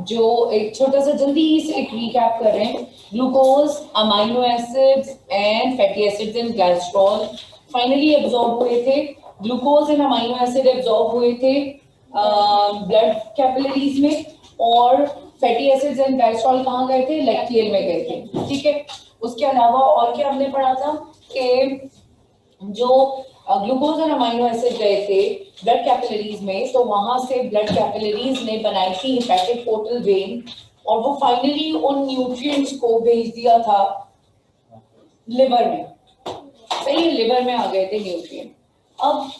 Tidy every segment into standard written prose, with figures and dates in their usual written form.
जो एक छोटा सा जल्दी से एक रिकैप कर रहे हैं, glucose, amino acids and fatty acids and glycerol finally absorb हुए थे। Glucose and amino acid absorb हुए थे ब्लड कैपिलरीज में, और फैटी एसिड्स एंड गैस्ट्रॉल कहाँ गए थे? लैक्टियल में गए थे। ठीक है, उसके अलावा और क्या हमने पढ़ा था कि जो ग्लूकोज और अमाइनो एसिड गए थे ब्लड कैपिलरीज में, तो वहां से ब्लड कैपिलरीज ने बनाई थी हेपेटिक पोर्टल वेन, और वो फाइनली उन न्यूट्रिएंट्स को भेज दिया था लिवर में। सही है, लिवर में आ गए थे न्यूट्रिएंट। अब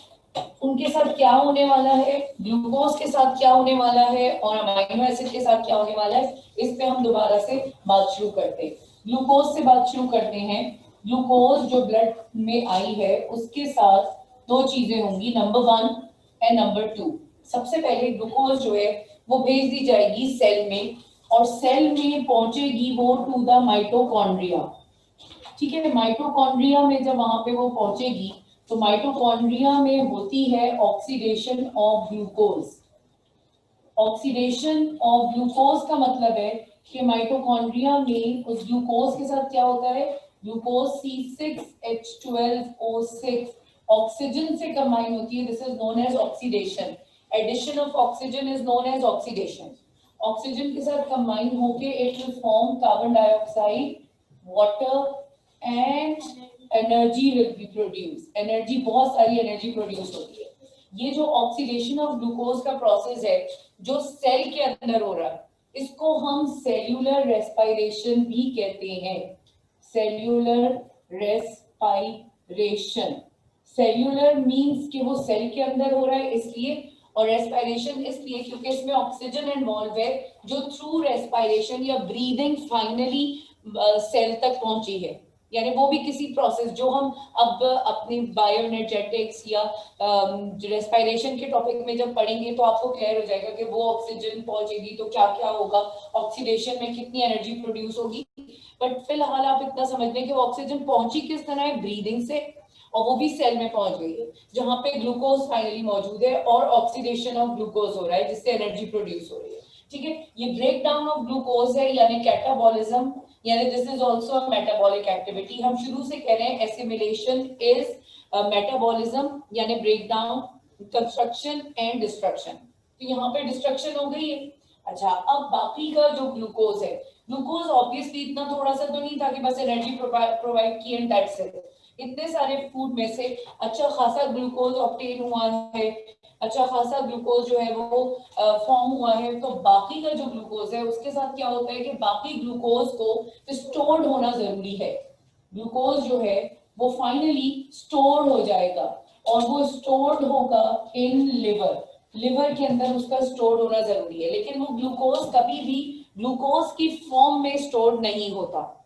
उनके साथ क्या होने वाला है, ग्लूकोज के साथ क्या होने वाला है और अमाइनो एसिड के साथ क्या होने वाला है, इस पे हम दोबारा से बात शुरू करते हैं। ग्लूकोज से बात शुरू करते हैं। ग्लूकोज जो ब्लड में आई है उसके साथ दो चीजें होंगी, नंबर 1 एंड नंबर 2। सबसे पहले ग्लूकोज जो है वो भेज दी जाएगी सेल में, और सेल में पहुंचेगी वो टू द माइटोकॉन्ड्रिया। ठीक है, माइटोकॉन्ड्रिया में जब वहां पे वो पहुंचेगी तो माइटोकॉन्ड्रिया में होती है oxidation of glucose. Oxidation of glucose का मतलब है कि माइटोकॉन्ड्रिया में उस ग्लूकोज के साथ क्या होता है, ग्लूकोज C6H12O6 ऑक्सीजन से कंबाइन होती है। This is known as oxidation. Addition of oxygen is known as oxidation. Oxygen के साथ कंबाइन होके it will form carbon dioxide, water and energy will be produce. Energy, बहुत सारी एनर्जी प्रोड्यूस होती है। ये जो ऑक्सीडेशन ऑफ ग्लूकोज का प्रोसेस है जो सेल के अंदर हो रहा है, इसको हम सेल्यूलर रेस्पिरेशन भी कहते हैं। सेल्यूलर रेस्पिरेशन, सेल्यूलर मींस कि वो सेल के अंदर हो रहा है इसलिए, और रेस्पिरेशन इसलिए क्योंकि इसमें ऑक्सीजन इन्वॉल्व है जो थ्रू रेस्पिरेशन या ब्रीदिंग फाइनली सेल तक पहुंची है। यानी वो भी किसी प्रोसेस जो हम अब अपनी बायोएनर्जेटिक्स या रेस्पिरेशन के टॉपिक में जब पढ़ेंगे तो आपको क्लियर हो जाएगा कि वो ऑक्सीजन पहुंचेगी तो क्या क्या होगा, ऑक्सीडेशन में कितनी एनर्जी प्रोड्यूस होगी। बट फिलहाल आप इतना समझ लें कि वो ऑक्सीजन पहुंची किस तरह है, ब्रीदिंग से, और वो भी सेल में पहुंच गई है जहां पे ग्लूकोज फाइनली मौजूद है और ऑक्सीडेशन ऑफ ग्लूकोज हो रहा है जिससे एनर्जी प्रोड्यूस हो रही है। ठीक है, ये ब्रेक डाउन ऑफ ग्लूकोज है यानी कैटाबॉलिज्म, यानी this is also a metabolic activity. हम शुरू से कह रहे हैं एसिमिलेशन इज मेटाबॉलिज्म यानी break down, construction and destruction. तो यहाँ पे डिस्ट्रक्शन हो गई है। अच्छा, अब बाकी का जो ग्लूकोज है, ग्लूकोज ऑब्वियसली इतना थोड़ा सा तो नहीं था कि बस एनर्जी प्रोवाइड की एंड दैट्स इट। इतने सारे फूड में से अच्छा खासा ग्लूकोज ऑब्टेन हुआ है, अच्छा खासा ग्लूकोज जो है वो फॉर्म हुआ है, तो बाकी का जो ग्लूकोज है उसके साथ क्या होता है कि बाकी ग्लूकोज को स्टोर्ड होना जरूरी है। ग्लूकोज जो है वो फाइनली स्टोर्ड हो जाएगा, और वो स्टोर्ड होगा इन लिवर। लिवर के अंदर उसका स्टोर्ड होना जरूरी है, लेकिन वो ग्लूकोज कभी भी ग्लूकोज की फॉर्म में स्टोर्ड नहीं होता।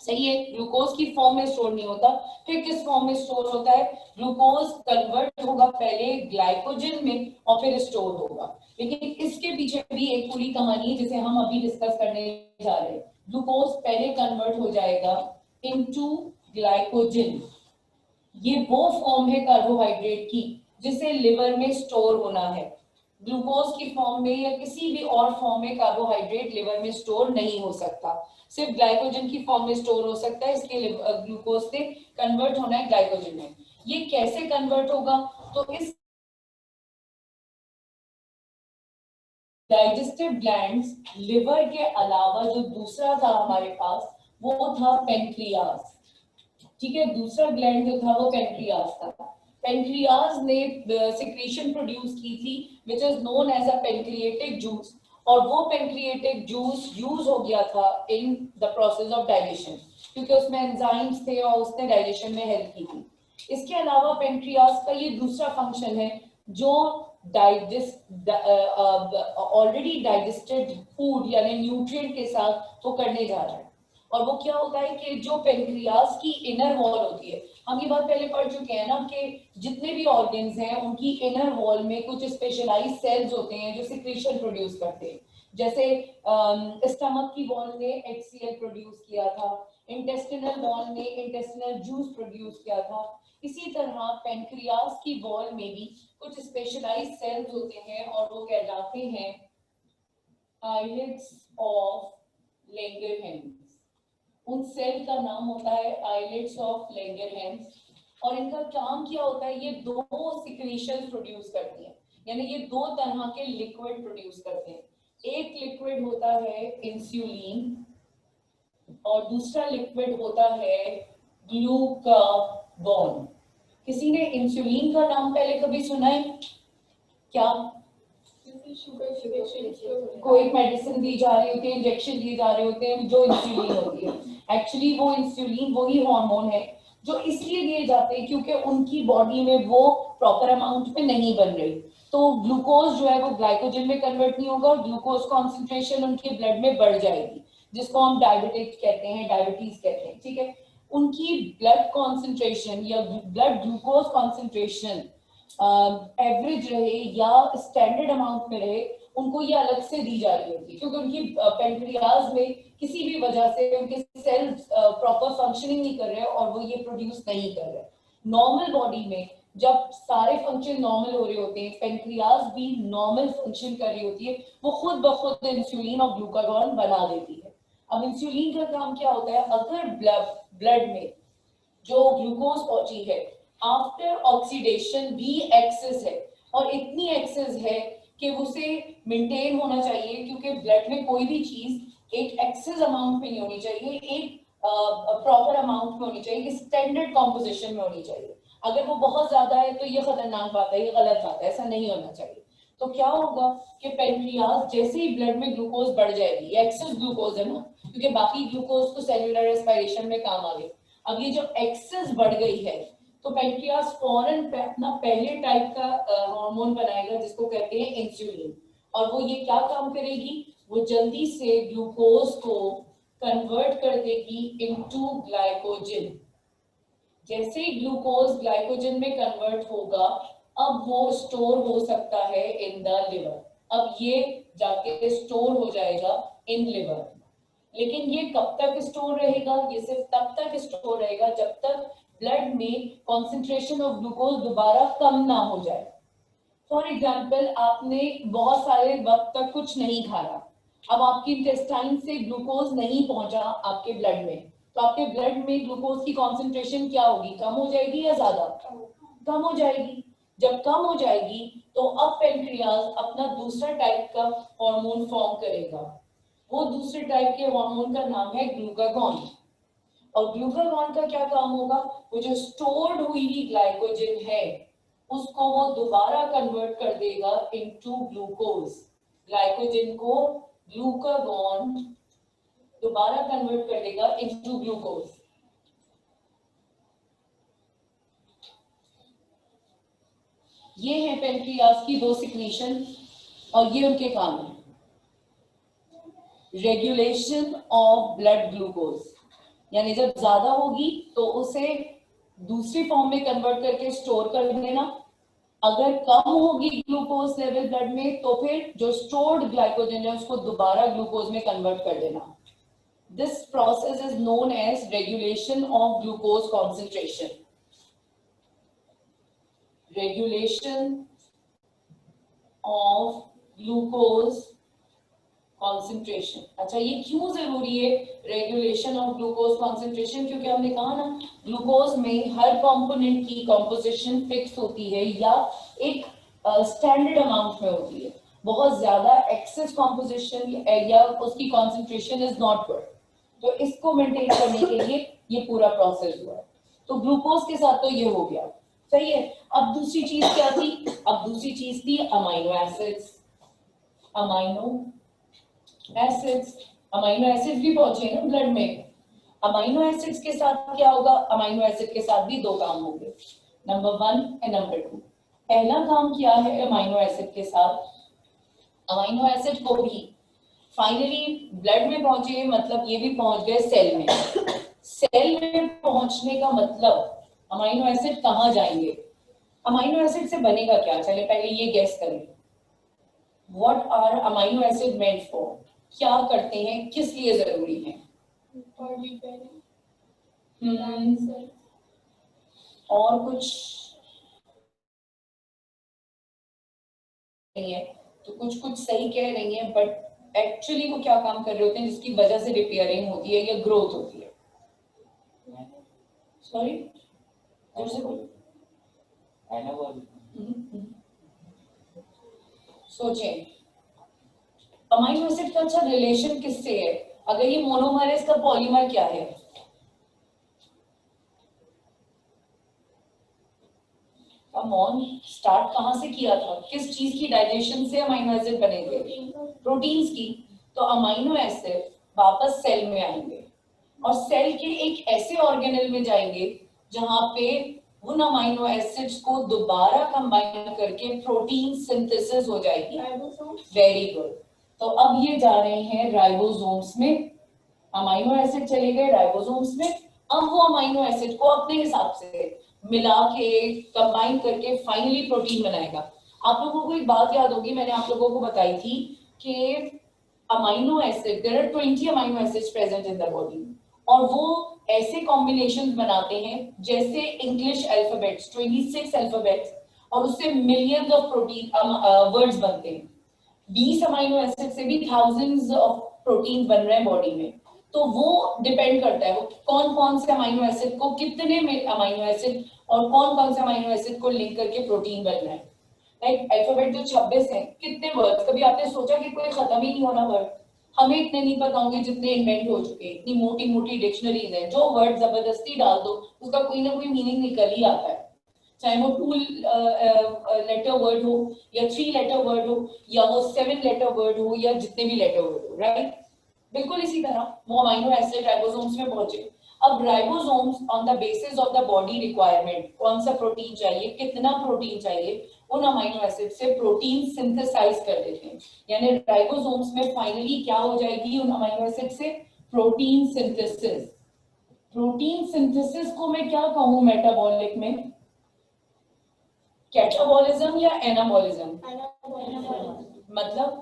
सही है, ग्लूकोज की फॉर्म में स्टोर नहीं होता। फिर किस फॉर्म में स्टोर होता है? ग्लूकोज कन्वर्ट होगा पहले ग्लाइकोजन में और फिर स्टोर होगा। लेकिन इसके पीछे भी एक पूरी कहानी है जिसे हम अभी डिस्कस करने जा रहे हैं। ग्लूकोज पहले कन्वर्ट हो जाएगा इनटू ग्लाइकोजन। ये वो फॉर्म है कार्बोहाइड्रेट की जिसे लिवर में स्टोर होना है। ग्लूकोज की फॉर्म में या किसी भी और फॉर्म में कार्बोहाइड्रेट लिवर में स्टोर नहीं हो सकता, सिर्फ ग्लाइकोजन की फॉर्म में स्टोर हो सकता है। इसके ग्लूकोज से कन्वर्ट होना है ग्लाइकोजन में। ये कैसे कन्वर्ट होगा? तो इस डाइजेस्टिव ग्लैंड्स, लिवर के अलावा जो दूसरा था हमारे पास वो था पेनक्रियाज। ठीक है, दूसरा ग्लैंड जो था वो पेनक्रियाज था। पेनक्रियाज ने सिक्रीशन प्रोड्यूस की थी which is known as a pancreatic juice, और वो पेनक्रिएटिक जूस यूज हो गया था in the process of digestion क्योंकि उसमें एंजाइम्स थे और उसने डाइजेशन में हेल्प की थी। इसके अलावा पेनक्रियाज का ये दूसरा फंक्शन है जो डाइजेस्ट ऑलरेडी डाइजेस्टेड फूड यानी न्यूट्रिएंट के साथ वो करने जा रहा है। और वो क्या होता है कि जो पेनक्रियाज की इनर वॉल होती है, हम ये बात पहले पढ़ चुके हैं ना कि जितने भी ऑर्गन्स हैं उनकी इनर वॉल में कुछ स्पेशलाइज्ड सेल्स होते हैं जो सिक्रीशन प्रोड्यूस करते हैं। जैसे स्टमक की वॉल ने HCl प्रोड्यूस किया था, इंटेस्टिनल वॉल ने इंटेस्टिनल जूस प्रोड्यूस किया था। इसी तरह पेनक्रियाज की वॉल में भी कुछ स्पेशलाइज्ड सेल्स होते हैं और वो कहलाते हैं आइलेट्स ऑफ लैंगरहैंस, उन सेल का नाम होता है आइलेट्स ऑफ लैंगरहैंस। और इनका काम क्या होता है, ये दो सिक्रीशन प्रोड्यूस करती हैं, यानी ये दो तरह के लिक्विड प्रोड्यूस करते हैं। एक लिक्विड होता है इंसुलिन और दूसरा लिक्विड होता है ग्लूकागॉन। किसी ने इंसुलिन का नाम पहले कभी सुना है क्या? कोई मेडिसिन दी जा रही होती है, इंजेक्शन दिए जा रहे होते हैं जो इंसुलिन होती है। एक्चुअली वो इंसुलिन वही हार्मोन है जो इसलिए दिए जाते हैं क्योंकि उनकी बॉडी में वो प्रॉपर अमाउंट में नहीं बन रही, तो ग्लूकोज जो है वो ग्लाइकोजन में कन्वर्ट नहीं होगा और ग्लूकोज कॉन्सेंट्रेशन उनके ब्लड में बढ़ जाएगी, जिसको हम डायबिटीज कहते हैं, डायबिटीज कहते हैं, ठीक है। उनकी ब्लड कॉन्सेंट्रेशन या ब्लड ग्लूकोज कॉन्सेंट्रेशन एवरेज रहे या स्टैंडर्ड अमाउंट में रहे, उनको ये अलग से दी जा रही होती है क्योंकि उनकी पेनक्रियाज में किसी भी वजह से उनके सेल्स प्रॉपर फंक्शनिंग नहीं कर रहे और वो ये प्रोड्यूस नहीं कर रहे। नॉर्मल बॉडी में जब सारे फंक्शन नॉर्मल हो रहे होते हैं, पेनक्रियाज भी नॉर्मल फंक्शन कर रही होती है, वो खुद ब खुद इंसुलिन और ग्लूकागॉन बना देती है। अब इंसुलिन का काम क्या होता है, अगर ब्लड में जो ग्लूकोज पहुंची है आफ्टर ऑक्सीडेशन भी एक्सेस है, और इतनी एक्सेस है कि उसे मेंटेन होना चाहिए क्योंकि ब्लड में कोई भी चीज एक एक्सेस अमाउंट में नहीं होनी चाहिए, एक प्रॉपर अमाउंट में होनी चाहिए, स्टैंडर्ड कॉम्पोजिशन में होनी चाहिए। अगर वो बहुत ज्यादा है तो ये खतरनाक बात है, ये गलत बात है, ऐसा नहीं होना चाहिए। तो क्या होगा कि पेनक्रियाज जैसे ही ब्लड में ग्लूकोज बढ़ जाएगी, एक्सेस ग्लूकोज है ना, क्योंकि बाकी ग्लूकोज तो सेल्यूलर रेस्पिरेशन में काम आ गए, अब ये जो एक्सेस बढ़ गई है तो पेनक्रियाज फौरन अपना पहले टाइप का हार्मोन बनाएगा जिसको कहते हैं इंसुलिन, और वो ये क्या काम करेगी, वो जल्दी से ग्लूकोज को कन्वर्ट कर देगी इनटू ग्लाइकोजन। जैसे ही ग्लूकोज ग्लाइकोजन में कन्वर्ट होगा, अब वो स्टोर हो सकता है इन द लिवर, अब ये जाके स्टोर हो जाएगा इन लिवर। लेकिन ये कब तक स्टोर रहेगा, ये सिर्फ तब तक स्टोर रहेगा जब तक ब्लड में कॉन्सेंट्रेशन ऑफ ग्लूकोज दोबारा कम ना हो जाए। फॉर एग्जाम्पल, आपने बहुत सारे वक्त तक कुछ नहीं खाया, अब आपकी इंटेस्टाइन से ग्लूकोज नहीं पहुंचा आपके ब्लड में, तो आपके ब्लड में ग्लूकोज की कॉन्सेंट्रेशन क्या होगी, कम हो जाएगी या ज्यादा? कम हो जाएगी। जब कम हो जाएगी तो अब पेनक्रियाज अपना दूसरा टाइप का हार्मोन फॉर्म करेगा, वो दूसरे टाइप के हार्मोन का नाम है ग्लूकागॉन। और ग्लूकागॉन का क्या काम होगा, वो जो स्टोर्ड हुई ग्लाइकोजन है उसको वो दोबारा कन्वर्ट कर देगा इनटू ग्लूकोज। ग्लाइकोजन को ग्लूकागॉन दोबारा कन्वर्ट कर देगा इनटू ग्लूकोज। ये है पेनक्रियाज की दो सिक्रीशन और ये उनके काम है। रेगुलेशन ऑफ ब्लड ग्लूकोज, यानी जब ज्यादा होगी तो उसे दूसरी फॉर्म में कन्वर्ट करके स्टोर कर देना, अगर कम होगी ग्लूकोज लेवल ब्लड में तो फिर जो स्टोर्ड ग्लाइकोजन है उसको दोबारा ग्लूकोज में कन्वर्ट कर देना। This process is known as regulation of glucose concentration. Regulation of glucose concentration. अच्छा, ये क्यों जरूरी है रेगुलेशन ऑफ ग्लूकोज कॉन्सेंट्रेशन, क्योंकि हमने कहा ना ग्लूकोज में हर कंपोनेंट की कॉम्पोजिशन फिक्स होती है या एक स्टैंडर्ड अमाउंट में होती है। बहुत ज्यादा एक्सेस कॉम्पोजिशन या उसकी कॉन्सेंट्रेशन इज नॉट गुड, तो इसको मेंटेन करने के लिए ये पूरा प्रोसेस हुआ है। तो ग्लूकोज के साथ तो ये हो गया, सही है। अब दूसरी चीज क्या थी, अब दूसरी चीज थी अमाइनो एसिड्स। अमाइनो एसिड्स भी पहुंचे ना ब्लड में। अमाइनो एसिड्स के साथ क्या होगा, अमाइनो एसिड के साथ भी दो काम होंगे, नंबर 1 एंड नंबर 2। पहला काम क्या है अमाइनो एसिड के साथ, अमाइनो एसिड को भी फाइनली ब्लड में पहुंचे, मतलब ये भी पहुंच गए सेल में। सेल में पहुंचने का मतलब अमाइनो एसिड कहाँ जाएंगे, अमाइनो एसिड से बनेगा क्या, चले पहले ये गेस करें। What are amino acid meant for, क्या करते हैं, किस लिए जरूरी है? और कुछ नहीं है, तो कुछ कुछ सही कह रही है बट एक्चुअली वो क्या काम कर रहे होते हैं जिसकी वजह से रिपेयरिंग होती है या ग्रोथ होती है? सॉरी, जोर से बोलो। सोचें, अमाइनो एसिड का अच्छा रिलेशन किससे है? अगर ये मोनोमर है, इसका पॉलीमर क्या है? कम ऑन, स्टार्ट कहां से किया था? किस चीज की डाइजेशन से अमाइनो एसिड बने थे? प्रोटीन्स की। तो अमाइनो एसिड वापस सेल में आएंगे और सेल के एक ऐसे ऑर्गेनेल में जाएंगे जहां पे उन अमाइनो एसिड्स को दोबारा कंबाइन करके प्रोटीन सिंथेसिस हो जाएगी। Very good. तो अब ये जा रहे हैं राइबोसोम्स में, अमाइनो एसिड चले गए राइबोसोम्स में। अब वो अमाइनो एसिड को अपने हिसाब से मिला के कंबाइन करके फाइनली प्रोटीन बनाएगा। आप लोगों को एक बात याद होगी, मैंने आप लोगों को बताई थी कि amino acid, there are 20 amino acids present in the body, और वो ऐसे कॉम्बिनेशन बनाते हैं जैसे इंग्लिश अल्फाबेट्स, 26 अल्फाबेट्स, और उससे मिलियंस ऑफ प्रोटीन वर्ड्स बनते हैं। 20 अमाइनो एसिड से भी थाउजेंड्स ऑफ प्रोटीन बन रहे हैं बॉडी में। तो वो डिपेंड करता है वो कौन कौन से अमाइनो एसिड को, कितने में अमाइनो एसिड और कौन कौन से अमाइनो एसिड को लिंक करके प्रोटीन बन रहा है। लाइक अल्फाबेट जो 26 है, कितने वर्ड्स, कभी आपने सोचा कि कोई खत्म ही नहीं होना वर्ड? हमें इतने नहीं पता होंगे जितने इन्वेंट हो चुके हैं, इतनी मोटी मोटी डिक्शनरीज है, जो वर्ड जबरदस्ती डाल दो उसका कोई ना कोई मीनिंग निकल ही आता है, चाहे वो 2 लेटर वर्ड हो या 3 लेटर वर्ड हो या वो 7 लेटर वर्ड हो या जितने भी लेटर वर्ड हो, राइट? बिल्कुल इसी तरह वो अमाइनो एसिड राइबोसोम्स में पहुंचे। अब ribosomes on the basis of the body requirement, कौन सा प्रोटीन चाहिए, कितना प्रोटीन चाहिए, उन अमाइनो एसिड से प्रोटीन सिंथेसाइज कर देते हैं। यानी राइबोसोम्स में फाइनली क्या हो जाएगी उन अमाइनो एसिड से? Protein synthesis. प्रोटीन सिंथेसिस को मैं क्या कहूं मेटाबॉलिक में? कैटाबॉलिज्म या एनाबॉलिज्म? मतलब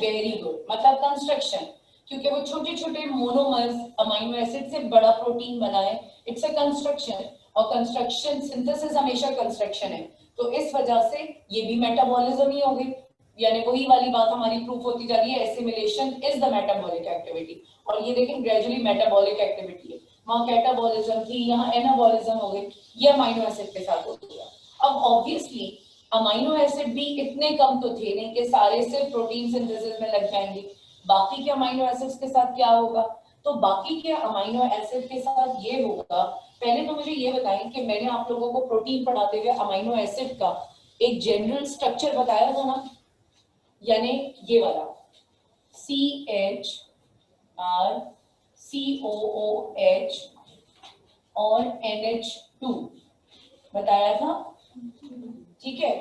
वेरी गुड, मतलब कंस्ट्रक्शन, क्योंकि वो छोटे छोटे मोनोमर्स अमाइनो एसिड से बड़ा प्रोटीन बना है, इट्स अ कंस्ट्रक्शन। और कंस्ट्रक्शन, सिंथेसिस हमेशा कंस्ट्रक्शन है, तो इस वजह से ये भी मेटाबॉलिज्म ही हो गई। यानी वही वाली बात हमारी प्रूफ होती जा रही है, assimilation is the metabolic activity. और ये देखें ग्रेजुअली मेटाबॉलिक एक्टिविटी है, वहां कैटाबॉलिज्म थी, यहाँ एनाबॉलिज्म हो गई, ये अमाइनो एसिड के साथ होती है। अब ऑब्वियसली अमाइनो एसिड भी इतने कम तो थे नहीं कि सारे सिर्फ प्रोटीन सिंथेसिस में लग जाएंगे। बाकी के अमाइनो एसिड्स के साथ क्या होगा? तो बाकी के अमाइनो एसिड के साथ ये होगा, पहले तो मुझे ये बताएं कि मैंने आप लोगों को प्रोटीन पढ़ाते हुए अमाइनो एसिड का एक जनरल स्ट्रक्चर बताया था ना, यानी ये वाला CHR COOH और NH2 बताया था, ठीक है?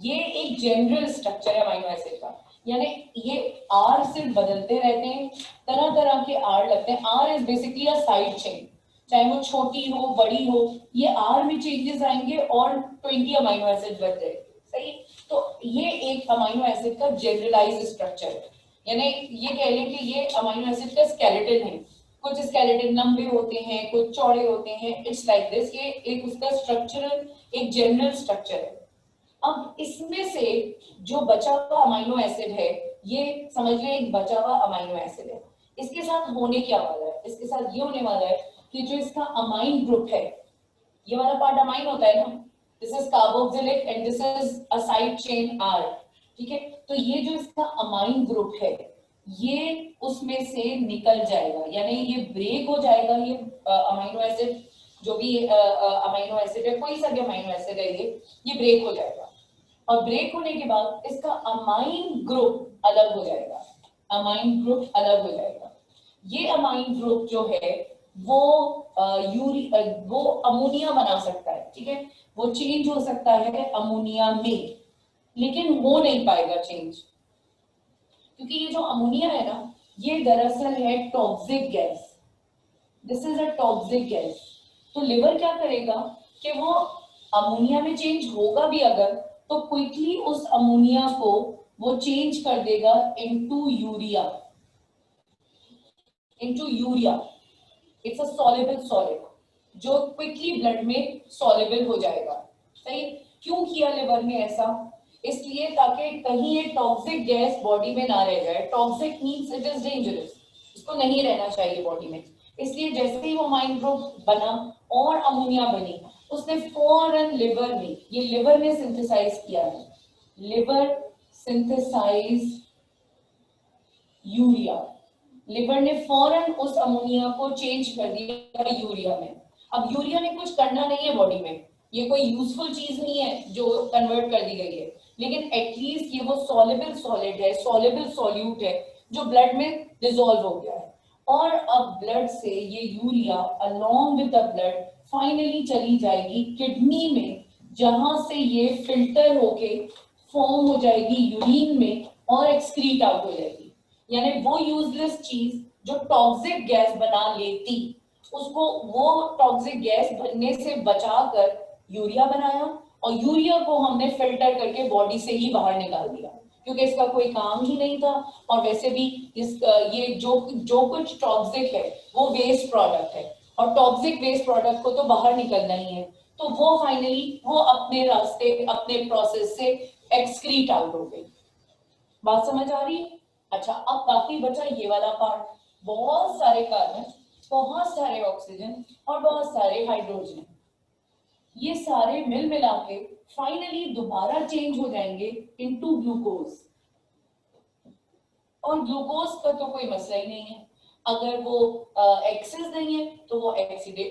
ये एक जनरल स्ट्रक्चर है अमाइनो एसिड का, यानी ये R सिर्फ बदलते रहते हैं, तरह तरह के R लगते हैं। R is basically a side chain, चाहे वो छोटी हो बड़ी हो, ये R में चेंजेस आएंगे और 20 अमाइनो एसिड बन जाएंगे, सही? तो ये एक अमाइनो एसिड का जनरलाइज्ड स्ट्रक्चर है, यानी ये कह लें कि ये अमाइनो एसिड का स्केलेटन है। कुछ स्केलेटन लंबे होते हैं, कुछ चौड़े होते हैं, इट्स लाइक दिस। ये एक उसका स्ट्रक्चरल, एक जनरल स्ट्रक्चर है। अब इसमें से जो बचा हुआ अमाइनो एसिड है, ये समझ लें एक बचा हुआ अमाइनो एसिड है। इसके साथ होने क्या वाला है? इसके साथ ये होने वाला है कि जो इसका अमाइन ग्रुप है, ये वाला पार्ट अमाइन होता है ना, this is carboxylic and this is a side chain R, ठीक है? तो ये जो इसका अमाइन ग्रुप है, ये उसमें से निकल जाएगा, यानी ये ब्रेक हो जाएगा। ये अमाइनो एसिड, जो भी अमाइनो एसिड है, कोई सा भी अमाइनो एसिड है, ये ब्रेक हो जाएगा। और ब्रेक होने के बाद इसका अमाइन ग्रुप अलग हो जाएगा, अमाइन ग्रुप अलग हो जाएगा। ये अमाइन ग्रुप जो है वो वो अमोनिया बना सकता है, ठीक है? वो चेंज हो सकता है अमोनिया में, लेकिन हो नहीं पाएगा चेंज, क्योंकि ये जो अमोनिया है ना, ये दरअसल है toxic gas. This is a toxic gas. तो लिवर क्या करेगा कि वो अमोनिया में चेंज होगा भी अगर, तो क्विकली उस अमोनिया को वो चेंज कर देगा into urea, into urea. It's a soluble solid जो क्विकली ब्लड में सॉल्युबल हो जाएगा, सही? क्यों किया लिवर ने ऐसा? इसलिए ताकि कहीं ये टॉक्सिक गैस बॉडी में ना रह जाए। Toxic means it is dangerous, इसको नहीं रहना चाहिए बॉडी में। इसलिए जैसे ही वो माइक्रोब बना और अमोनिया बनी, उसने फौरन लिवर में, ये लिवर ने सिंथेसाइज किया है, लिवर सिंथेसाइज यूरिया, लिवर ने फौरन उस अमोनिया को चेंज कर दिया यूरिया में। अब यूरिया ने कुछ करना नहीं है बॉडी में, ये कोई यूजफुल चीज नहीं है जो कन्वर्ट कर दी गई है, लेकिन एटलीस्ट ये वो सॉल्युबल सॉलिड है, सॉल्युबल सॉल्यूट है जो ब्लड में डिसॉल्व हो गया है। और अब ब्लड से ये urea along with the blood finally चली जाएगी किडनी में, जहां से ये फिल्टर होके फॉर्म हो जाएगी यूरिन में और एक्सक्रीट आउट हो जाएगी। यानी वो यूजलेस चीज जो टॉक्सिक गैस बना लेती, उसको वो टॉक्सिक गैस बनने से बचाकर यूरिया बनाया, और यूरिया को हमने फिल्टर करके बॉडी से ही बाहर निकाल दिया, क्योंकि इसका कोई काम ही नहीं था। और वैसे भी ये जो कुछ टॉक्सिक है वो वेस्ट प्रोडक्ट है, और टॉक्सिक वेस्ट प्रोडक्ट को तो बाहर निकलना ही है, तो वो फाइनली वो अपने रास्ते अपने प्रोसेस से एक्सक्रीट आउट हो गई। बात समझ आ रही है? अच्छा, अब बाकी बचा ये वाला पार्ट, बहुत सारे कार्बन, बहुत सारे ऑक्सीजन और बहुत सारे हाइड्रोजन, ये सारे मिल मिला के फाइनली दोबारा चेंज हो जाएंगे इनटू ग्लूकोज। और ग्लूकोज का तो कोई मसला ही नहीं है, अगर वो एक्सेस नहीं है तो वो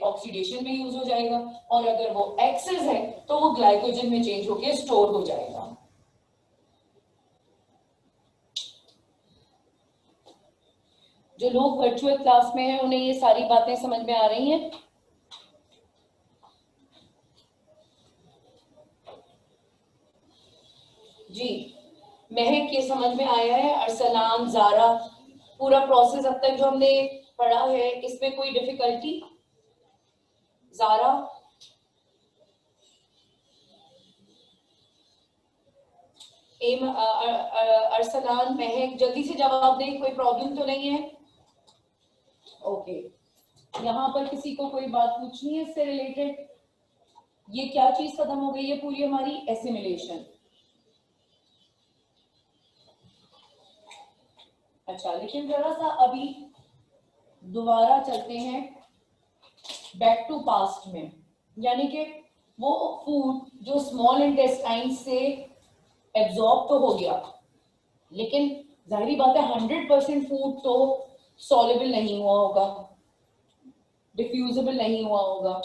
ऑक्सीडेशन में यूज हो जाएगा, और अगर वो एक्सेस है तो वो ग्लाइकोजन में चेंज होके स्टोर हो जाएगा। जो लोग वर्चुअल क्लास में हैं उन्हें ये सारी बातें समझ में आ रही हैं? जी, महक ये समझ में आया है? अरसलान, जारा, पूरा प्रोसेस अब तक जो हमने पढ़ा है इसमें कोई डिफिकल्टी? जारा, अरसलान, महक, जल्दी से जवाब दें, कोई प्रॉब्लम तो नहीं है? ओके, यहाँ पर किसी को कोई बात पूछनी है इससे रिलेटेड? ये क्या चीज खत्म हो गई है पूरी हमारी? एसिमिलेशन। अच्छा, लेकिन जरा सा अभी दोबारा चलते हैं बैक टू पास्ट में, यानी कि वो फूड जो स्मॉल इंटेस्टाइन से एब्जॉर्ब तो हो गया, लेकिन जाहिर बात है 100% फूड तो सॉल्युबल नहीं हुआ होगा, डिफ्यूजिबल नहीं हुआ होगा,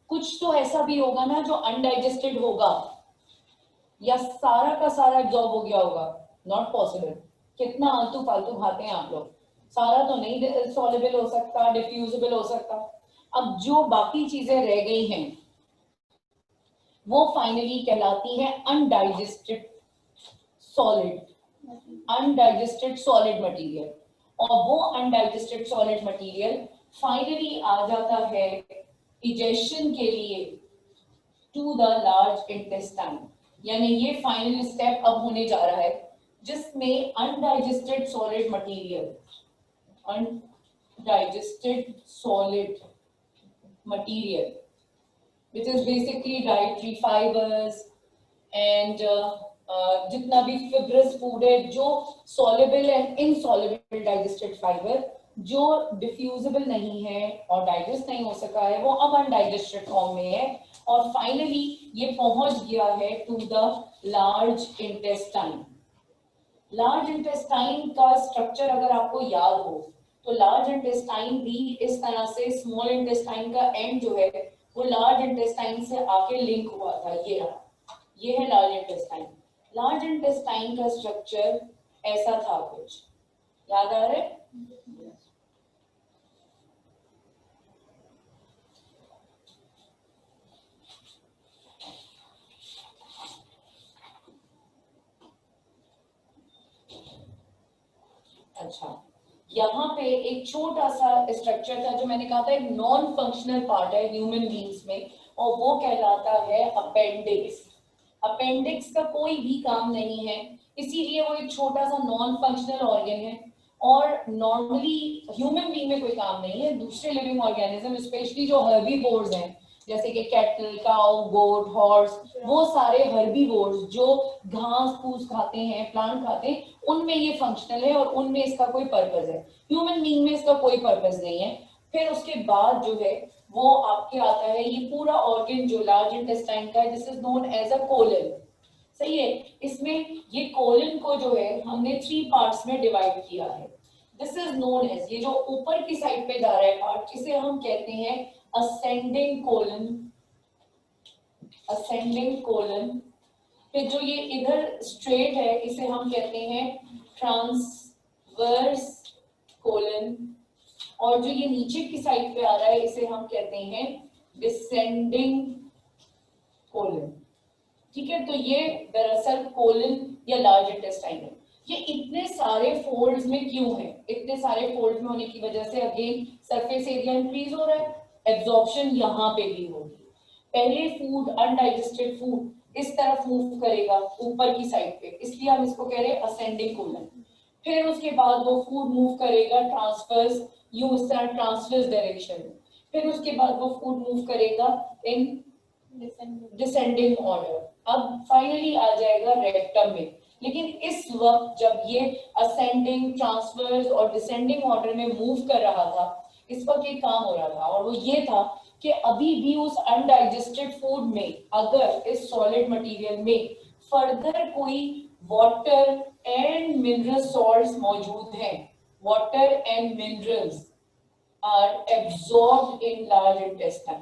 कुछ तो ऐसा भी होगा ना जो अनडाइजेस्टेड होगा, या सारा का सारा एब्जॉर्ब हो गया होगा। नॉट पॉसिबल, कितना आलतू फालतू खाते हैं आप लोग, सारा तो नहीं सॉल्युबल हो सकता, डिफ्यूजिबल हो सकता। अब जो बाकी चीजें रह गई हैं वो फाइनली कहलाती है undigested solid, undigested solid material, और वो अनडाइजेस्टेड सॉलिड मटेरियल फाइनली आ जाता है इजेशन के लिए टू द लार्ज इंटेस्टाइन। यानी ये फाइनल स्टेप अब होने जा रहा है जिसमें undigested solid material, undigested solid material which is basically dietary fibers and जितना भी fibrous food है, जो soluble and insoluble digested fiber जो diffusible नहीं है और digest नहीं हो सका है, वो अब undigested form में है, और finally ये पहुंच गया है to the large intestine। large intestine का structure अगर आपको याद हो तो large intestine भी इस तरह से small intestine का end जो है वो लार्ज इंटेस्टाइन से आके लिंक हुआ था। ये है लार्ज इंटेस्टाइन। लार्ज इंटेस्टाइन का स्ट्रक्चर ऐसा था कुछ, याद आ रहा है? अच्छा, यहाँ पे एक छोटा सा स्ट्रक्चर था जो मैंने कहा था एक नॉन फंक्शनल पार्ट है ह्यूमन बीइंग्स में, और वो कहलाता है अपेंडिक्स। अपेंडिक्स का कोई भी काम नहीं है, इसीलिए वो एक छोटा सा नॉन फंक्शनल ऑर्गन है, और नॉर्मली ह्यूमन बीइंग में कोई काम नहीं है। दूसरे लिविंग ऑर्गेनिज्म स्पेशली जो हर्बीवोर्स हैं जैसे कि कैटल, काउ, गोट, हॉर्स, वो सारे हर्बीवोर्स जो घास फूस खाते हैं, प्लांट खाते हैं, उनमें ये फंक्शनल है और उनमें इसका कोई पर्पस है। ह्यूमन बीइंग में इसका कोई पर्पस नहीं है। फिर उसके बाद जो है वो आपके आता है ये पूरा ऑर्गन जो लार्ज इंटेस्टाइन का है, this is known as a colon. सही है। इसमें ये कोलन को जो है हमने 3 पार्ट्स में डिवाइड किया है। दिस इज नोन एज, ये जो ऊपर की साइड पे जा रहा है पार्ट, इसे हम कहते हैं असेंडिंग कोलन। Ascending colon. फिर जो ये इधर स्ट्रेट है इसे हम कहते हैं ट्रांसवर्स कोलन, और जो ये नीचे की साइड पे आ रहा है इसे हम कहते हैं डिसेंडिंग कोलन। ठीक है, तो ये दरअसल कोलन या लार्ज इंटेस्टाइन है। ये इतने सारे फोल्ड्स में क्यों है? इतने सारे फोल्ड्स में होने की वजह से अगेन सरफेस एरिया इंक्रीज हो रहा है, एब्जॉर्प्शन यहाँ पे भी होगी। पहले फूड, अनडाइजेस्टेड फूड इस तरफ मूव करेगा ऊपर की साइड पे, इसलिए हम इसको कह रहे हैं असेंडिंग कोलन। फिर उसके बाद वो फूड मूव करेगा ट्रांसवर्स, यूज ट्रांसवर्स डायरेक्शन। फिर उसके बाद वो फूड मूव करेगा इन डिसेंडिंग ऑर्डर। अब फाइनली आ जाएगा रेक्टम में। लेकिन इस वक्त जब ये असेंडिंग, ट्रांसवर्स और डिसेंडिंग ऑर्डर में मूव कर रहा था, इस वक्त एक काम हो रहा था, और वो ये था कि अभी भी उस अनडाइजेस्टेड फूड में अगर इस सॉलिड मटेरियल में फर्दर कोई वाटर एंड मिनरल सॉल्ट्स मौजूद हैं, water and minerals are absorbed in large intestine,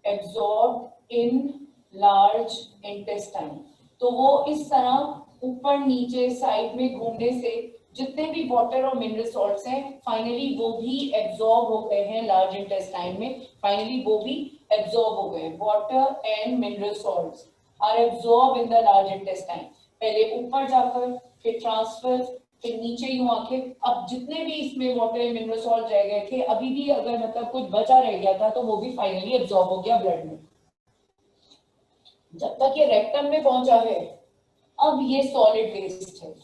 absorbed in large intestine. तो वो इस तरह ऊपर नीचे साइड में घूमने से जितने भी वाटर और मिनरल सॉल्ट्स हैं फाइनली वो भी एब्सॉर्ब हो गए हैं लार्ज इंटेस्टाइन में, फाइनली वो भी एब्सॉर्ब हो गए। Water and mineral salts are absorb in the large intestine, पहले ऊपर जाकर फिर ट्रांसफर, फिर नीचे यूं आके अब जितने भी इसमें वाटर एंड मिनरल सॉल्ट रह गए थे, अभी भी अगर मतलब कुछ बचा रह गया था तो वो भी फाइनली एब्सॉर्ब हो गया ब्लड में। जब तक ये रेक्टम में पहुंचा है अब ये सॉलिड वेस्ट है।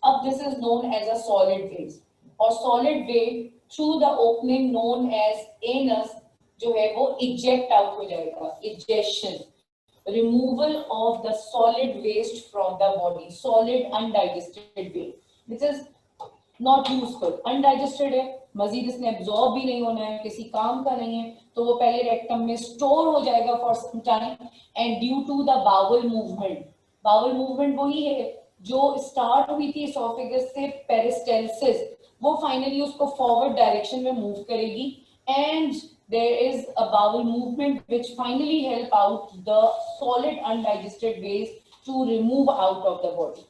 अब this is known as a solid waste, और solid waste through the opening known as anus जो है वो इजेक्ट आउट हो जाएगा, ejection, removal of the solid waste from the body, solid undigested waste which is not useful, undigested है, मजीद इसने absorb भी नहीं होना है, किसी काम का नहीं है, तो वो पहले रेक्टम में स्टोर हो जाएगा for some time. And due to the bowel movement, bowel movement वही है जो स्टार्ट हुई थी इसोफेगस से पेरिस्टेल्सिस, वो फाइनली उसको फॉरवर्ड डायरेक्शन में मूव करेगी, and there is a bowel movement which finally help out the solid undigested waste to remove out of the body.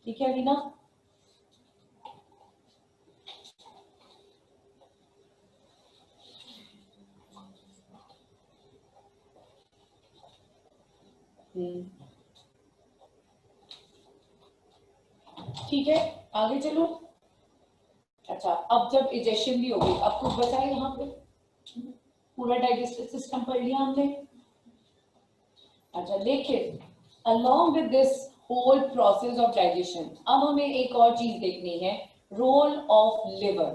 ठीक है रीना? ठीक है, आगे चलो। अच्छा, अब जब इजेक्शन भी हो गई, अब कुछ बचा है यहाँ पे? पूरा डाइजेस्टिव सिस्टम पढ़ लिया हमने। अच्छा देखिए, along with this whole process of digestion, अब हमें एक और चीज देखनी है, रोल ऑफ लिवर।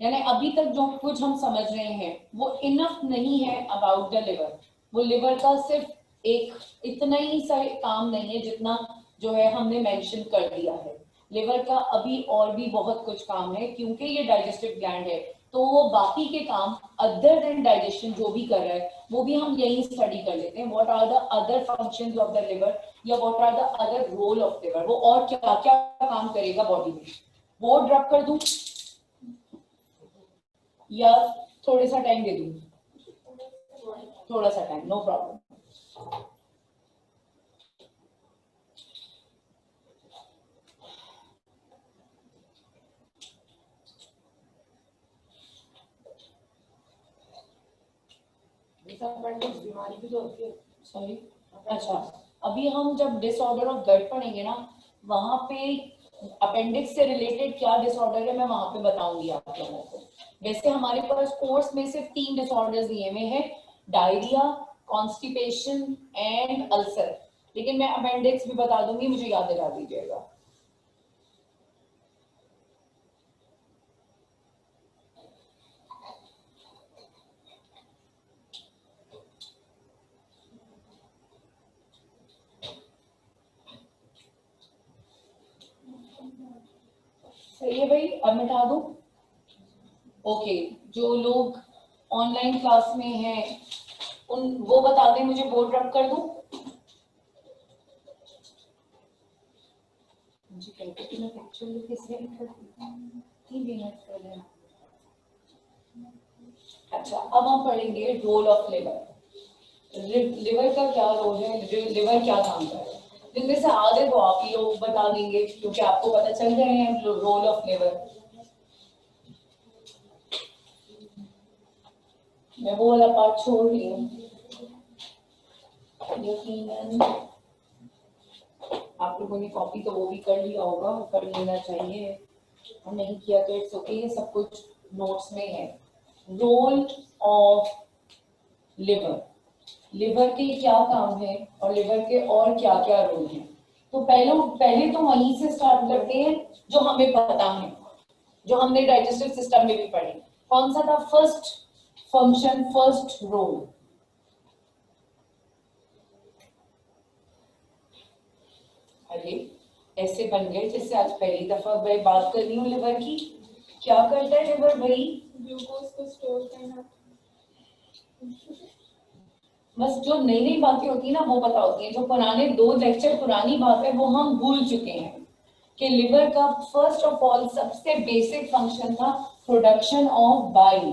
यानी अभी तक जो कुछ हम समझ रहे हैं वो इनफ नहीं है अबाउट द लिवर। वो लिवर का सिर्फ एक इतना ही सा काम नहीं है जितना जो है हमने मेंशन कर दिया है। लिवर का अभी और भी बहुत कुछ काम है, क्योंकि ये डाइजेस्टिव ग्लैंड है, तो वो बाकी के काम अदर देन डाइजेशन जो भी कर रहा है वो भी हम यही स्टडी कर लेते हैं। What are the other functions of the liver, या what are the other role of liver, वो और क्या क्या काम करेगा बॉडी में। वो ड्रॉप कर दूं या थोड़ा सा टाइम दे दूं? थोड़ा सा टाइम, नो प्रॉब्लम। बीमारी भी तो होती है, सॉरी। अच्छा, अभी हम जब डिसऑर्डर ऑफ गट पढ़ेंगे ना, वहां पे अपेंडिक्स से रिलेटेड क्या डिसऑर्डर है मैं वहां पे बताऊंगी आप लोगों को। वैसे हमारे पास कोर्स में सिर्फ 3 डिसऑर्डर्स दिए हुए हैं, डायरिया, कॉन्स्टिपेशन एंड अल्सर, लेकिन मैं अपेंडिक्स भी बता दूंगी, मुझे याद दिला दीजिएगा। सही है भाई, अब मिटा दूं? ओके, जो लोग ऑनलाइन क्लास में हैं उन वो बता दें, मुझे बोर्ड रब कर दूं? मुझे कहते कि मैं पिक्चर लेके सेंड कर देती हूं, 3 मिनट पहले। अच्छा, अब हम पढ़ेंगे रोल ऑफ लिवर। लिवर का क्या रोल है, लिवर क्या काम कर रहा है? जिनमें से आधे तो आप ही लोग बता देंगे क्योंकि आपको पता चल गए हैं रोल ऑफ लिवर। मैं वो वाला पार्ट छोड़ रही हूँ, यकीनन आप लोगों ने कॉपी तो वो भी कर लिया होगा, कर लेना चाहिए, और नहीं किया तो इट्स ओके, सब कुछ नोट्स में है। रोल ऑफ लिवर, लिवर के क्या काम है और लिवर के और क्या क्या रोल हैं। तो पहले तो वहीं से स्टार्ट करते हैं जो हमें पता है, जो हमने डाइजेस्टिव सिस्टम में भी पढ़ी। कौन सा था फर्स्ट फंक्शन, फर्स्ट रोल? अरे ऐसे बन गए जैसे आज पहली दफा मैं बात कर रही हूँ लिवर की। क्या करता है लिवर भाई? ग्लूकोज को स्टोर करना। बस जो नई नई बातें होती है ना वो पता होती है, जो पुराने 2 लेक्चर पुरानी बात है वो हम भूल चुके हैं कि लिवर का फर्स्ट ऑफ ऑल सबसे बेसिक फंक्शन था production of bile,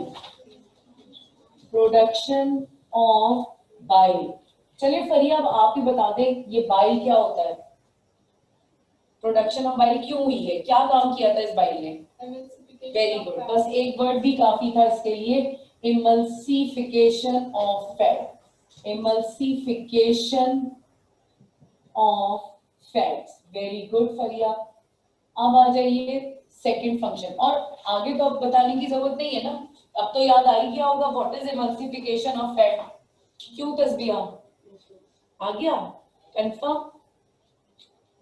production of bile. चलिए फरिया अब आप ही बता दें ये बाइल क्या होता है, प्रोडक्शन ऑफ बाइल क्यों हुई है, क्या काम किया था इस बाइल ने? वेरी गुड, बस एक वर्ड भी काफी था इसके लिए, emulsification of fat, emulsification of fats। Very good Fariya. अब आ जाइए सेकंड फंक्शन, और आगे तो अब बताने की जरूरत नहीं है ना, अब तो याद आ ही गया होगा what is emulsification of fat। क्यों तस्बीहा आ गया कंफर्म?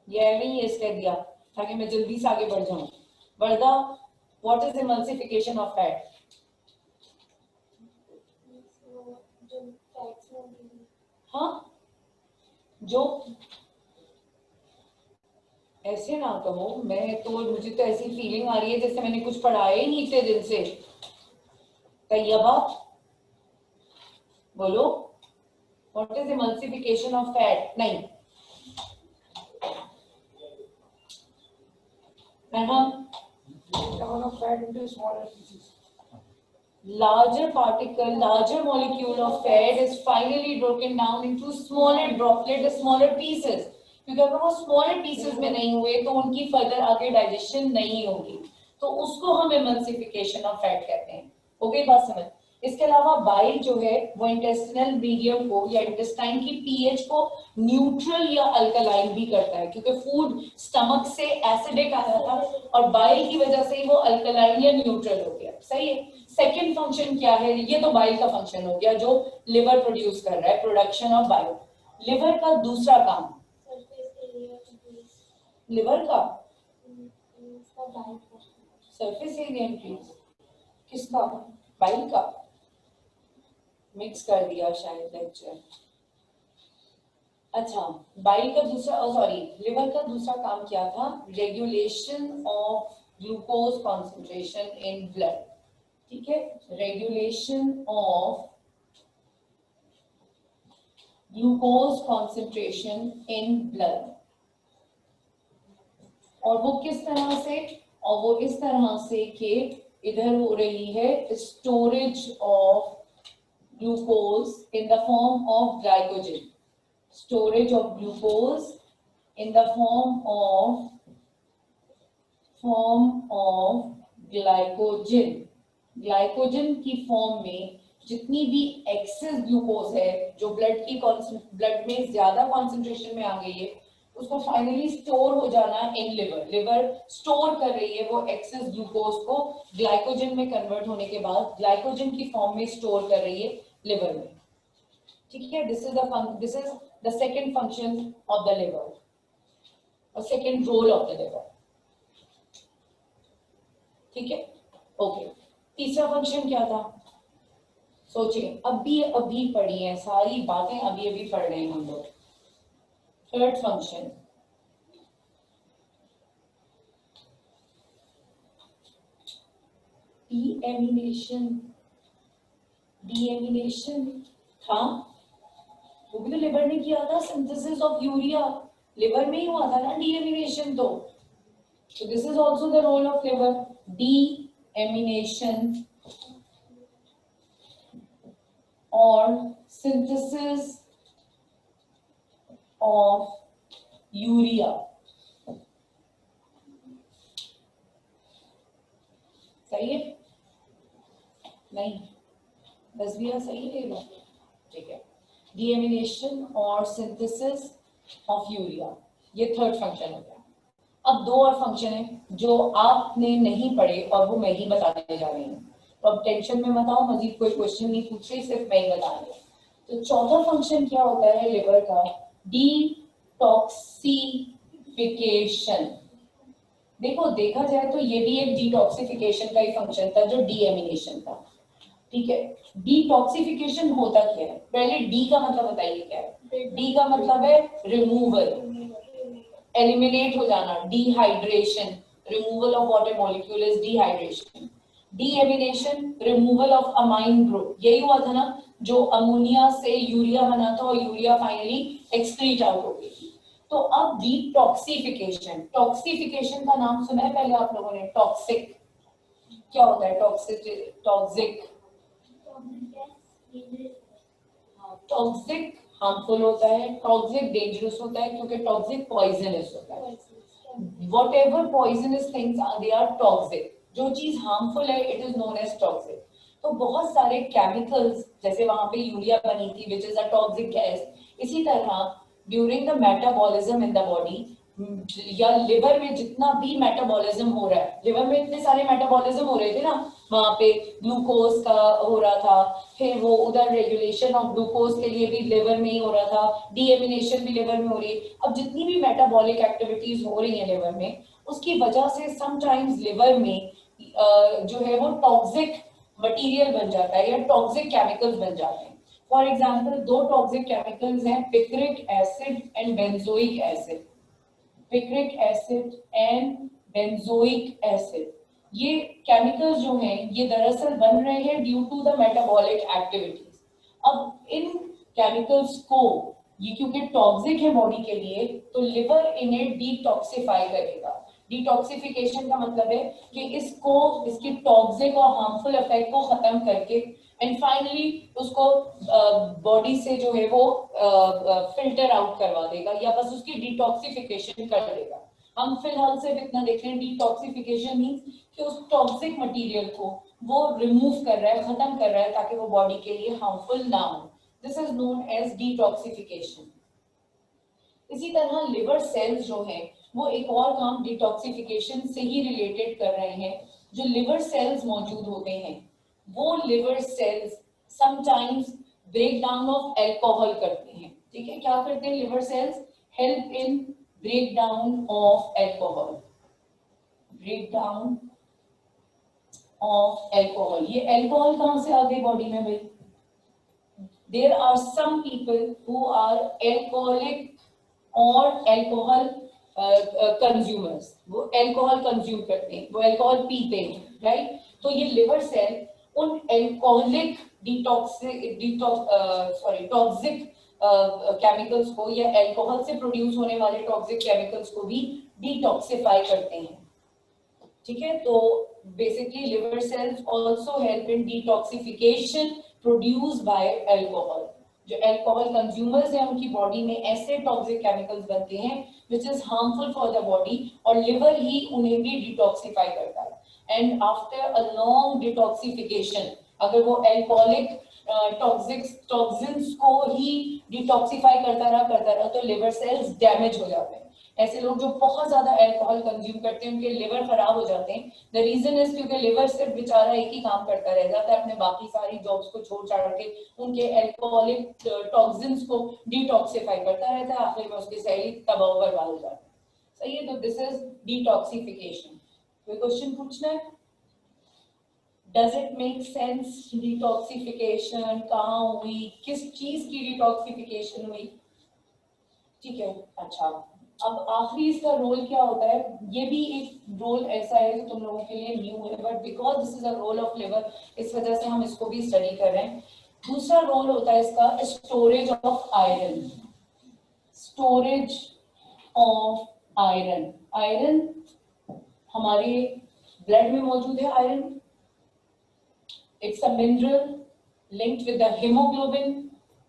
ये नहीं है इसका दिया ताकि मैं जल्दी से आगे बढ़ जाऊं। Warda, what is emulsification of fat? हाँ, जो ऐसे ना कहो, मैं तो मुझे तो ऐसी फीलिंग आ रही है जैसे मैंने कुछ पढ़ाया ही नहीं इतने दिन से। तैयबा बोलो, what is emulsification of fat? नहीं Fat into smaller pieces. larger particle, larger molecule of fat is finally broken down into smaller droplet, smaller pieces। क्योंकि अगर वो स्मॉलर पीसेस में नहीं हुए तो उनकी फर्दर आगे डाइजेशन नहीं होगी, तो उसको हम एमल्सिफिकेशन ऑफ फैट कहते हैं। हो गई बात समझ? इसके अलावा बाइल जो है वो इंटेस्टिनल मीडियम को या इंटेस्टाइन की पीएच को न्यूट्रल या अल्कलाइन भी करता है, क्योंकि फूड स्टमक से एसिडिक आया था और बाइल की वजह से ही वो अल्कलाइन या न्यूट्रल हो गया। सही है। सेकेंड फंक्शन क्या है? ये तो बाइल का फंक्शन हो गया जो लिवर प्रोड्यूस कर रहा है, प्रोडक्शन ऑफ बाइल। लिवर का दूसरा काम, लिवर का सरफेस एरिया इंक्रीज, किसका? बाइल का। मिक्स कर दिया शायद लेक्चर। अच्छा, बाइल का दूसरा, सॉरी, लिवर का दूसरा काम क्या था? Regulation of glucose concentration in blood. ठीक है, regulation of glucose concentration in blood. और वो किस तरह से? और वो इस तरह से कि इधर हो रही है storage of glucose in the form of glycogen, storage of glucose in the form of glycogen। Glycogen की फॉर्म में जितनी भी एक्सेस ग्लूकोज है जो ब्लड में ज्यादा कॉन्सेंट्रेशन में आ गई है, उसको फाइनली स्टोर हो जाना इन लिवर। लिवर स्टोर कर रही है वो एक्सेस ग्लूकोज को, ग्लाइकोजन में कन्वर्ट होने के बाद ग्लाइकोजन की फॉर्म में स्टोर कर रही है लिवर में। ठीक है, this is the second function of the liver और second role of the liver. ठीक है, ओके। तीसरा फंक्शन क्या था? सोचिए, अभी पढ़ी है सारी बातें, अभी पढ़ रहे हैं हम लोग। थर्ड फंक्शन, डीएमिनेशन था, वो भी तो लिवर ने किया था, सिंथेसिस ऑफ यूरिया लिवर में ही हुआ था ना डीएमिनेशन। तो this is also the role of liver, deamination और सिंथेसिस ऑफ यूरिया। सही है? नहीं, 10 सही है, ठीक है। डीएमिनेशन और सिंथेसिस ऑफ यूरिया, ये थर्ड फंक्शन हो गया। अब दो और फंक्शन है जो आपने नहीं पढ़े और वो मैं ही बताने जा रही हूँ, तो अब टेंशन में मत आओ, मजीद कोई क्वेश्चन नहीं पूछ रही, सिर्फ मैं ही बता रही हूँ। तो चौथा फंक्शन क्या होता है लिवर का? डिटॉक्सिफिकेशन। देखो, देखा जाए तो ये भी एक डिटॉक्सिफिकेशन का ही फंक्शन था जो डीएमिनेशन था, ठीक है। डिटॉक्सिफिकेशन होता क्या है? पहले डी का मतलब बताइए क्या है? डी का मतलब है रिमूवल, एलिमिनेट हो जाना, dehydration, removal of water molecule is dehydration. Deamination, removal of amine group, यही हुआ था ना, जो अमोनिया से यूरिया बना था और यूरिया फाइनली एक्सक्रीट आउट हो गई। तो अब डिटॉक्सिफिकेशन, टॉक्सिफिकेशन का नाम सुना है पहले आप लोगों ने? टॉक्सिक क्या होता है? टॉक्सिक टॉक्सिक हार्मफुल होता है, टॉक्सिक डेंजरस होता है, क्योंकि टॉक्सिक पॉइजनस होता है। Whatever poisonous things are, they are toxic. जो चीज हार्मफुल है, it is known as toxic. तो बहुत सारे केमिकल्स, जैसे वहां पे यूरिया बनी थी which is a toxic gas, इसी तरह during the metabolism in the body या लिवर में जितना भी मेटाबॉलिज्म हो रहा है, लिवर में इतने सारे मेटाबॉलिज्म हो रहे थे ना, वहां पे ग्लूकोज का हो रहा था, फिर वो उधर रेगुलेशन ऑफ ग्लूकोज के लिए भी लिवर में ही हो रहा था, डीएमिनेशन भी लिवर में हो रही है। अब जितनी भी मेटाबॉलिक एक्टिविटीज हो रही है लिवर में, उसकी वजह से समटाइम्स लिवर में जो है वो टॉक्सिक मटेरियल बन जाता है या टॉक्सिक केमिकल्स बन जाते हैं। फॉर एग्जाम्पल दो टॉक्सिक केमिकल्स हैं, picric acid and benzoic acid. Picric acid and benzoic acid, ये केमिकल्स जो हैं ये दरअसल बन रहे हैं due to the metabolic activities. अब इन केमिकल्स को, ये क्योंकि टॉक्सिक है बॉडी के लिए, तो लिवर इन्हें डिटॉक्सिफाई करेगा। डिटॉक्सिफिकेशन का मतलब है कि इसको, इसकी टॉक्सिक और हार्मफुल इफेक्ट को खत्म करके एंड फाइनली उसको बॉडी से जो है वो फिल्टर आउट करवा देगा या बस उसकी डिटॉक्सिफिकेशन कर देगा। हम फिलहाल सिर्फ इतना देख रहे हैं, डिटॉक्सिफिकेशन मींस कि उस टॉक्सिक मटेरियल को वो रिमूव कर रहा है, खत्म कर रहा है, ताकि वो बॉडी के लिए हार्मफुल ना हो। This is known as detoxification. इसी तरह लिवर सेल्स जो है वो एक और काम डिटॉक्सिफिकेशन से ही रिलेटेड कर रहे हैं। जो लिवर सेल्स मौजूद होते हैं, वो liver cells sometimes break down of alcohol करते हैं, ठीक है। क्या करते हैं liver cells? Help in break down of alcohol, break down of alcohol. ये एल्कोहल कहां से आ गई बॉडी में भाई? There are some people who are alcoholic और एल्कोहल कंज्यूमर्स, वो एल्कोहल कंज्यूम करते हैं, वो एल्कोहल पीते हैं, राइट। तो ये लिवर सेल उन एल्कोहलिक टॉक्सिक केमिकल्स को या एल्कोहल से प्रोड्यूस होने वाले टॉक्सिक केमिकल्स को भी डिटॉक्सिफाई करते हैं, ठीक है। तो basically liver cells also help in detoxification produced by alcohol. जो अल्कोहल कंज्यूमर्स हैं उनकी बॉडी में ऐसे टॉक्सिक केमिकल्स बनते हैं which is harmful for the body, और लिवर ही उन्हें भी डिटॉक्सिफाई करता है। And after a long detoxification, अगर वो अल्कोहलिक टॉक्सिन्स को ही डिटॉक्सिफाई करता रहा तो लिवर सेल्स डैमेज हो जाते हैं। ऐसे लोग जो बहुत ज्यादा अल्कोहल कंज्यूम करते हैं उनके लिवर खराब हो जाते हैं। द रीजन इज क्योंकि लिवर सिर्फ बेचारा एक ही काम करता रह जाता है, अपने बाकी सारी जॉब्स को छोड़ छाड़ के उनके अल्कोहलिक टॉक्सिन्स को डिटॉक्सिफाई करता रहता है, आखिर में उसकी सेल तबाह बर्बाद हो जाती है। सही है, तो दिस इज डिटॉक्सिफिकेशन। कोई क्वेश्चन पूछना है? Does it make sense? Detoxification कहाँ हुई, किस चीज की डिटॉक्सिफिकेशन हुई? ठीक है, अच्छा अब आखिरी इसका रोल क्या होता है, ये भी एक रोल ऐसा है जो तुम लोगों के लिए न्यू है, but because this is a role of liver, इस वजह से हम इसको भी स्टडी कर रहे हैं। दूसरा रोल होता है इसका storage of iron, storage of iron. Iron हमारे ब्लड में मौजूद है, iron it's a mineral linked with the haemoglobin.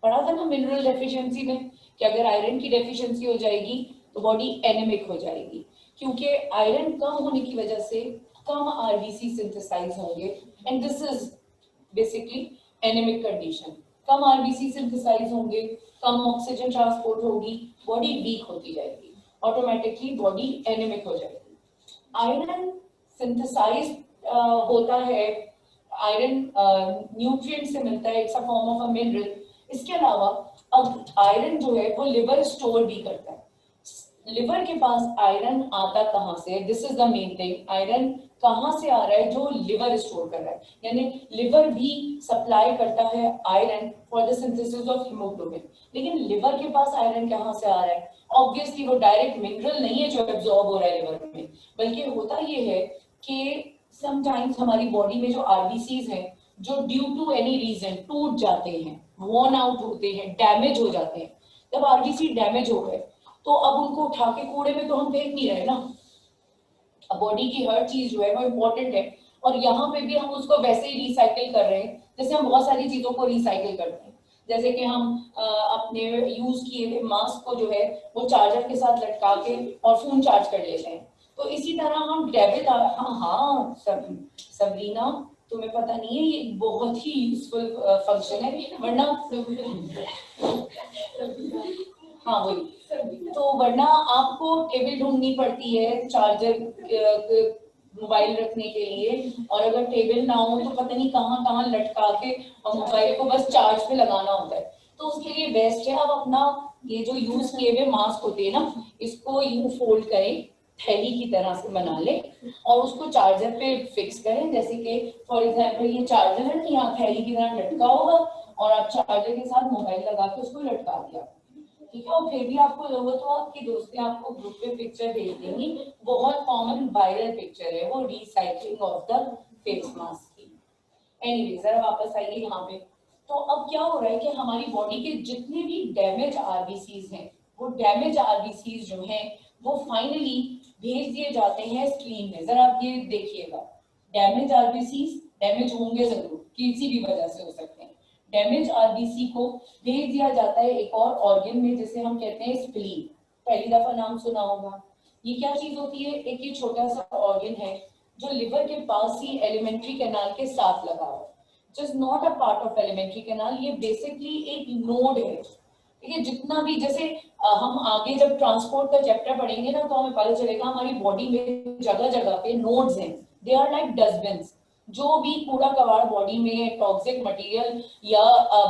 पढ़ा था ना मिनरल डेफिशिएंसी में कि अगर आयरन की डेफिशिएंसी हो जाएगी तो बॉडी एनेमिक हो जाएगी, क्योंकि आयरन कम होने की वजह से कम आरबीसी सिंथेसाइज होंगे, and this is basically anaemic condition. कम आरबीसी सिंथेसाइज होंगे, कम ऑक्सीजन ट्रांसपोर्ट होगी, बॉडी वीक होती जाएगी, ऑटोमेटिकली बॉडी एनेमिक हो जाएगी। आयरन सिंथेसाइज होता है, आयरन न्यूट्रिएंट से मिलता है, it's a form of a mineral. इसके अलावा अब आयरन जो है वो लिवर स्टोर भी करता है। लिवर के पास आयरन आता कहाँ से, this is the main thing, iron कहाँ से आ रहा है, जो लिवर स्टोर कर रहा है, यानी लिवर भी सप्लाई करता है iron for the synthesis of haemoglobin. लेकिन लिवर के पास आयरन कहाँ से आ रहा है, ऑब्वियसली वो डायरेक्ट मिनरल नहीं है जो एब्जॉर्ब हो रहा है लिवर में, बल्कि होता ये है कि समटाइम्स हमारी बॉडी में जो आरबीसीज हैं जो ड्यू टू एनी रीजन टूट जाते हैं, वॉर्न आउट होते हैं, डैमेज हो जाते हैं। जब आरबीसी डैमेज हो गए तो अब उनको उठा के कूड़े में तो हम फेंक नहीं रहे ना, अब बॉडी की हर चीज जो है वो इम्पोर्टेंट है, और यहाँ पे भी हम उसको वैसे ही रिसाइकिल कर रहे हैं जैसे हम बहुत सारी चीजों को रिसाइकिल करते हैं। जैसे कि हम अपने यूज किए हुए मास्क को जो है वो चार्जर के साथ लटका के और फोन चार्ज कर लेते हैं, तो इसी तरह हम डेबिट, हाँ हाँ सबरीना तुम्हें पता नहीं है, ये बहुत ही यूजफुल फंक्शन है, वरना हाँ वही, तो वरना आपको टेबल ढूंढनी पड़ती है चार्जर मोबाइल रखने के लिए, और अगर टेबल ना हो तो पता नहीं कहाँ कहाँ लटका के और मोबाइल को बस चार्ज पे लगाना होता है। तो उसके लिए बेस्ट है आप अपना ये जो यूज किए हुए मास्क होते हैं ना, इसको यूं फोल्ड करें, थैली की तरह से बना ले और उसको चार्जर पे फिक्स करें। जैसे कि फॉर एग्जाम्पल ये चार्जर है ना, यहाँ थैली की तरह लटका होगा और आप चार्जर के साथ मोबाइल लगा के उसको लटका दिया, ठीक है। और फिर भी आपको जरूरत हो, आपकी दोस्तें आपको ग्रुप पे पिक्चर भेज देंगी, बहुत कॉमन वायरल पिक्चर है वो recycling of the face mask की। एनीवे जरा वापस आइए यहाँ पे। तो अब क्या हो रहा है कि हमारी बॉडी के जितने भी डैमेज आरबीसीज हैं, वो डैमेज आरबीसीज जो हैं वो फाइनली भेज दिए जाते हैं स्प्लीन में। जरा आप ये देखिएगा, डैमेज आरबीसीज डैमेज होंगे जरूर, किसी भी वजह से हो सकते हैं, डैमेज आरबीसी को भेज दिया जाता है एक और ऑर्गन में जिसे हम कहते हैं स्प्लीन। पहली दफा नाम सुना होगा। ये क्या चीज होती है, एक ये छोटा सा ऑर्गन है जो लिवर के पास ही एलिमेंट्री कैनाल के साथ लगा हुआ है, just not a part of alimentary canal, ये बेसिकली एक नोड है। ठीक है, जितना भी जैसे हम आगे जब ट्रांसपोर्ट का चैप्टर पढ़ेंगे ना तो हमें पता चलेगा हमारी बॉडी में जगह जगह पे नोड्स हैं, दे आर लाइक डस्टबिन्स। जो भी कूड़ा कबाड़ बॉडी में टॉक्सिक मटेरियल या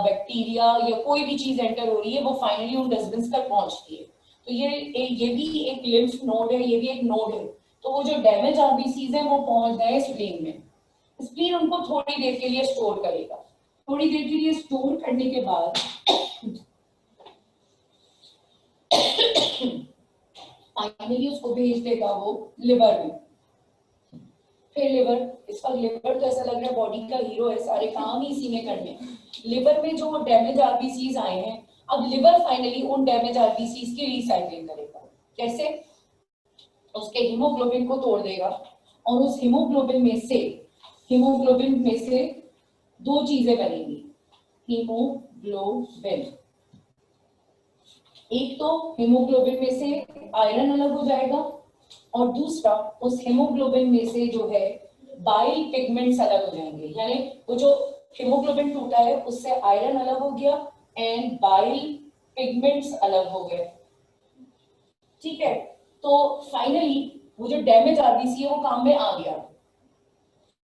बैक्टीरिया या कोई भी चीज एंटर हो रही है वो फाइनली उन डस्टबिन्स तक पहुंचती है। तो ये भी एक लिम्फ नोड है, ये भी एक नोड है। तो वो जो डैमेज आरबीसीज हैं वो पहुंच गए स्प्लीन में, स्प्लीन उनको थोड़ी देर के लिए स्टोर करेगा, थोड़ी देर के लिए स्टोर करने के बाद फाइनली उसको भेज देगा वो लिवर में। फिर लिवर, इसका लिवर तो ऐसा लग रहा है बॉडी का हीरो है, सारे काम ही इसी में करने हैं। लिवर में जो डैमेज आरबीसीज आए हैं, अब लिवर फाइनली उन डैमेज आरबीसीज की रिसाइकलिंग करेगा। कैसे, उसके हीमोग्लोबिन को तोड़ देगा और उस हीमोग्लोबिन में से दो चीजें बनेंगी, हीमोग्लोबिन। एक तो हीमोग्लोबिन में से आयरन अलग हो जाएगा और दूसरा उस हीमोग्लोबिन में से जो है बाइल पिगमेंट्स अलग हो जाएंगे, यानी वो जो हीमोग्लोबिन टूटा है उससे आयरन अलग हो गया एंड बाइल पिगमेंट्स अलग हो गए। ठीक है, तो फाइनली वो जो डैमेज आरबीसी है वो काम में आ गया,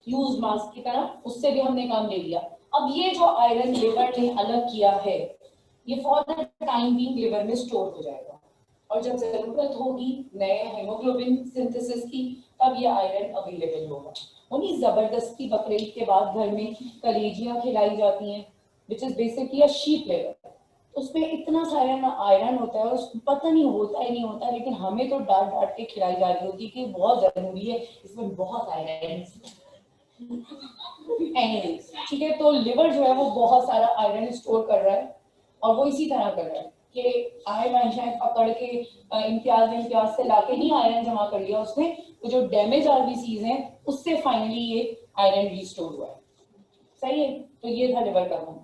यूज मास्क की तरह उससे भी हमने काम ले लिया। अब ये जो आयरन लिवर ने अलग किया है ये for the time being liver में स्टोर हो जाएगा, और जब जरूरत होगी नए हीमोग्लोबिन सिंथेसिस की तब ये आयरन अवेलेबल होगा। उन्हीं जबरदस्ती बकरीद के बाद घर में कलेजियां खिलाई जाती हैं, which is basically a sheep liver. उसमें इतना सारा आयरन होता है और पता नहीं होता है नहीं होता, लेकिन हमें तो डांट डांट के खिलाई जा रही होती है कि बहुत जरूरी है, इसमें बहुत आयरन है। ठीक है, तो लिवर जो है वो बहुत सारा आयरन स्टोर कर रहा है और वो इसी तरह कर रहा है कि आए शायद पकड़ के इम्तियाज से लाके नहीं आयरन जमा कर लिया उसने, तो जो डैमेज आरबीसीज हैं उससे फाइनली ये आयरन रिस्टोर हुआ है। सही है, तो ये था लिवर का काम।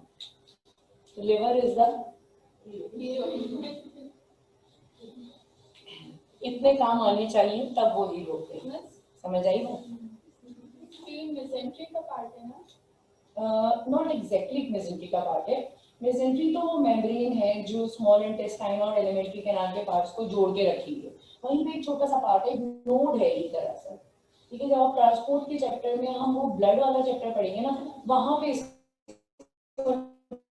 तो लिवर इज द, इतने काम आने चाहिए तब वो हीरो होते हैं। समझ आई बात? मेसेंट्री का पार्ट है ना? नॉट एग्जैक्टली मेसेंट्री का पार्ट है। मेसेंट्री तो वो मेम्ब्रेन है जो स्मॉल इंटेस्टाइन और एलिमेंट्री कैनाल के पार्ट्स को जोड़ के रखी है। वहीं पे एक छोटा सा पार्ट है, नोड है एक तरह से। ठीक है, जब आप ट्रांसपोर्ट के चैप्टर में हम वो ब्लड वाला चैप्टर पढ़ेंगे ना, वहां पे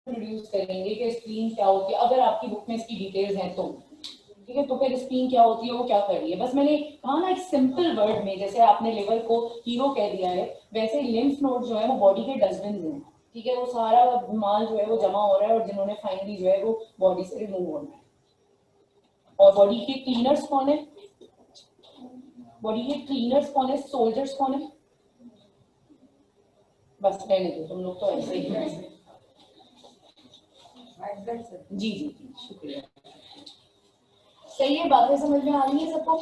इंट्रोड्यूस करेंगे कि स्प्लीन क्या होती है, अगर आपकी बुक में इसकी डिटेल्स हैं तो। ठीक है, तो फिर स्प्लीन क्या होती है, वो क्या कर रही है, बस मैंने कहा ना एक सिंपल वर्ड में, जैसे आपने लिवर को हीरो कह दिया है, वैसे लिम्फ नोड जो है वो बॉडी के डस्टबिन हैं। ठीक है, वो सारा माल जो है वो जमा हो रहा है और जिन्होंने फाइनली जो है वो बॉडी से रिमूव होना है। और बॉडी के क्लीनर्स कौन है? बॉडी के क्लीनर्स कौन है? सोल्जर्स कौन है? बस रहने दो, तुम लोग तो ऐसे ही हैं। जी जी जी, शुक्रिया। सही है, बातें समझ में आ रही है सबको?